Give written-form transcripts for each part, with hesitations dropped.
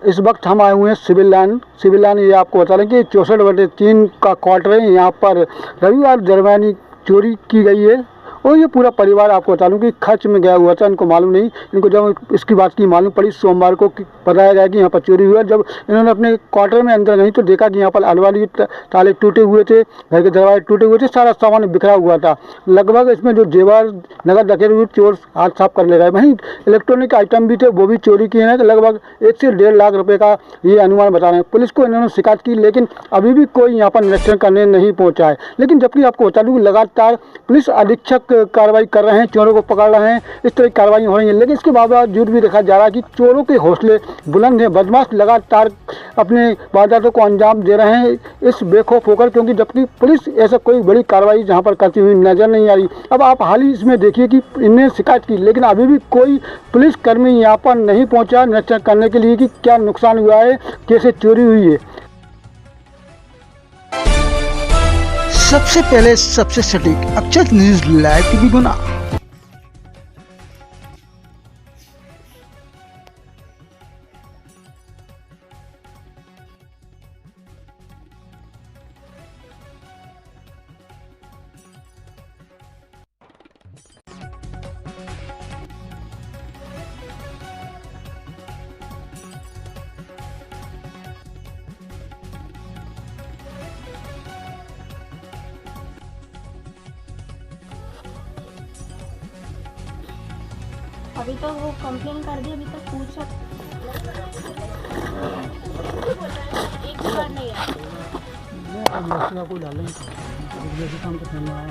इस वक्त हम आए हुए हैं सिविल लाइन ये आपको बता दें कि 64/3 का क्वार्टर है। यहाँ पर रविवार दरमियानी चोरी की गई है और ये पूरा परिवार आपको बता दूं कि खर्च में गया हुआ था। इनको मालूम नहीं, इनको जब इसकी बात की मालूम पड़ी सोमवार को बताया गया कि यहाँ पर चोरी हुआ। जब इन्होंने अपने क्वार्टर में अंदर नहीं तो देखा कि यहाँ पर अलमारी के ताले टूटे हुए थे, घर के दरवाजे टूटे हुए थे, सारा सामान बिखरा हुआ था। लगभग इसमें जो जेवर नगद रखे हुए चोर हाथ साफ कर ले गए। वहीं इलेक्ट्रॉनिक आइटम भी थे, वो भी चोरी किए हैं। लगभग 1 से 1.5 लाख रुपये का ये अनुमान बता रहे हैं। पुलिस को इन्होंने शिकायत की, लेकिन अभी भी कोई यहाँ पर निरीक्षण करने नहीं पहुँचा है। लेकिन जबकि आपको बता दूँ लगातार पुलिस अधीक्षक कार्रवाई कर रहे हैं, चोरों को पकड़ रहे हैं, इस तरह की कार्रवाई हो रही है। लेकिन इसके बावजूद भी देखा जा रहा है कि चोरों के हौसले बुलंद हैं। बदमाश लगातार अपने वारदातों को अंजाम दे रहे हैं इस बेखौफ होकर, क्योंकि जबकि पुलिस ऐसा कोई बड़ी कार्रवाई जहां पर करती हुई नजर नहीं आ रही। अब आप हाल ही इसमें देखिए कि इन्हें शिकायत की, लेकिन अभी भी कोई पुलिसकर्मी यहाँ पर नहीं पहुँचा निरीक्षण करने के लिए कि क्या नुकसान हुआ है, कैसे चोरी हुई है। सबसे पहले सबसे सटीक अक्षर न्यूज लाइव टीवी गुना। अभी तो वो कंप्लेन कर दी, अभी तक पूछ एक बार नहीं आया। को डालेंगे काम तो करना है।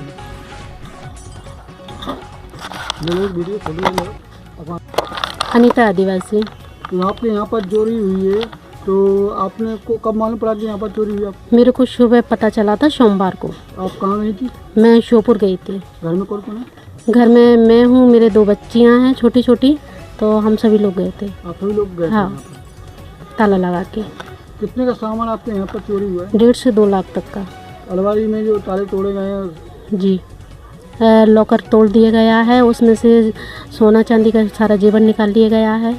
वीडियो अनीता आदिवासी। तो आपके यहाँ पर चोरी हुई है, तो आपने को कब मालूम पड़ा कि यहाँ पर चोरी हुई? मेरे को सुबह पता चला था सोमवार को। आप कहाँ गई थी? मैं श्योपुर गई थी। घर में कौन कौन है? घर में मैं हूँ, मेरे 2 बच्चियाँ हैं छोटी छोटी, तो हम सभी लोग गए थे। आप सभी लोग गए? हाँ, ताला लगा के। कितने का सामान आपके यहाँ पर चोरी हुआ है? 1.5 से 2 लाख तक का। अलमारी में जो ताले तोड़े गए हैं? जी, लॉकर तोड़ दिया गया है, उसमें से सोना चांदी का सारा जेवर निकाल लिया गया है,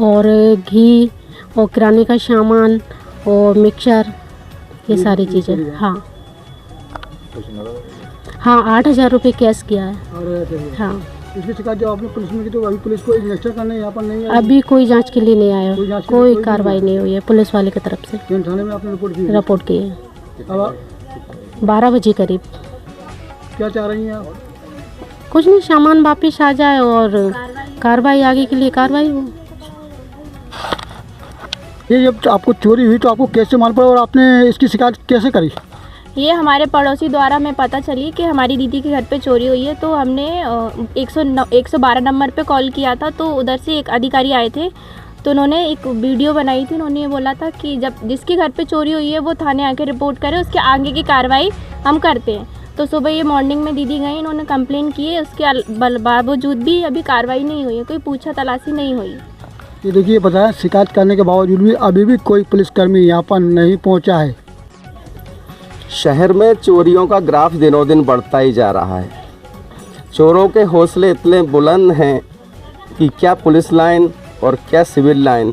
और घी और किराने का सामान और मिक्सर, ये सारी चीज़ें। हाँ हाँ, 8,000 रुपये कैश किया है। हाँ, इसकी शिकायत जब आपने पुलिस में की तो अभी पुलिस को निरीक्षण करने यहाँ पर नहीं आया? अभी कोई जांच के लिए नहीं आया, कोई कार्रवाई नहीं हुई है पुलिस वाले की तरफ से। थाने में आपने रिपोर्ट की है। अब 12 बजे करीब। क्या चाह रही हैं आप? कुछ नहीं, सामान वापिस आ जाए और कार्रवाई आगे के लिए कार्रवाई हो। ये जब आपको चोरी हुई तो आपको कैसे मालूम पड़ा और आपने इसकी शिकायत कैसे करी? ये हमारे पड़ोसी द्वारा हमें पता चली कि हमारी दीदी के घर पे चोरी हुई है, तो हमने 112 नंबर पे कॉल किया था। तो उधर से एक अधिकारी आए थे, तो उन्होंने एक वीडियो बनाई थी। उन्होंने ये बोला था कि जब जिसके घर पे चोरी हुई है वो थाने आके रिपोर्ट करे, उसके आगे की कार्रवाई हम करते हैं। तो सुबह ये मॉर्निंग में दीदी गई, इन्होंने कंप्लेन की है, उसके बावजूद भी अभी कार्रवाई नहीं हुई है, कोई पूछा तलाशी नहीं हुई। ये देखिए बताया, शिकायत करने के बावजूद भी अभी भी कोई पुलिसकर्मी यहाँ पर नहीं पहुँचा है। शहर में चोरियों का ग्राफ दिनों दिन बढ़ता ही जा रहा है। चोरों के हौसले इतने बुलंद हैं कि क्या पुलिस लाइन और क्या सिविल लाइन,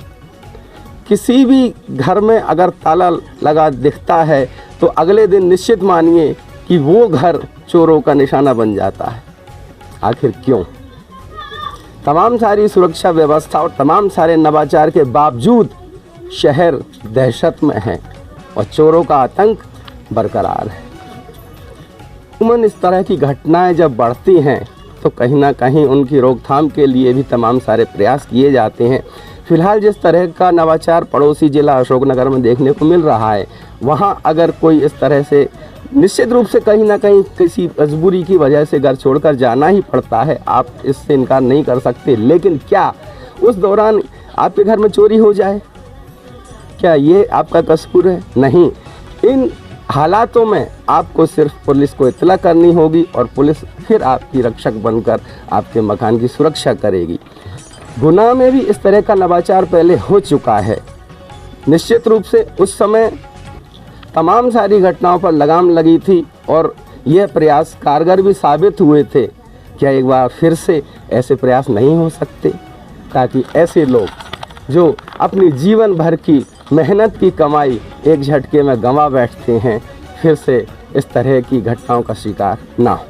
किसी भी घर में अगर ताला लगा दिखता है तो अगले दिन निश्चित मानिए कि वो घर चोरों का निशाना बन जाता है। आखिर क्यों? तमाम सारी सुरक्षा व्यवस्था और तमाम सारे नवाचार के बावजूद शहर दहशत में है और चोरों का आतंक बरकरार है। उमन इस तरह की घटनाएं जब बढ़ती हैं तो कहीं ना कहीं उनकी रोकथाम के लिए भी तमाम सारे प्रयास किए जाते हैं। फिलहाल जिस तरह का नवाचार पड़ोसी जिला अशोकनगर में देखने को मिल रहा है, वहां अगर कोई इस तरह से निश्चित रूप से कहीं ना कहीं किसी मजबूरी की वजह से घर छोड़कर जाना ही पड़ता है, आप इससे इनकार नहीं कर सकते। लेकिन क्या उस दौरान आपके घर में चोरी हो जाए, क्या ये आपका कसूर है? नहीं। इन हालातों में आपको सिर्फ पुलिस को इत्तला करनी होगी और पुलिस फिर आपकी रक्षक बनकर आपके मकान की सुरक्षा करेगी। गुना में भी इस तरह का नवाचार पहले हो चुका है। निश्चित रूप से उस समय तमाम सारी घटनाओं पर लगाम लगी थी और यह प्रयास कारगर भी साबित हुए थे। क्या एक बार फिर से ऐसे प्रयास नहीं हो सकते ताकि ऐसे लोग जो अपनी जीवन भर की मेहनत की कमाई एक झटके में गंवा बैठते हैं, फिर से इस तरह की घटनाओं का शिकार ना हो।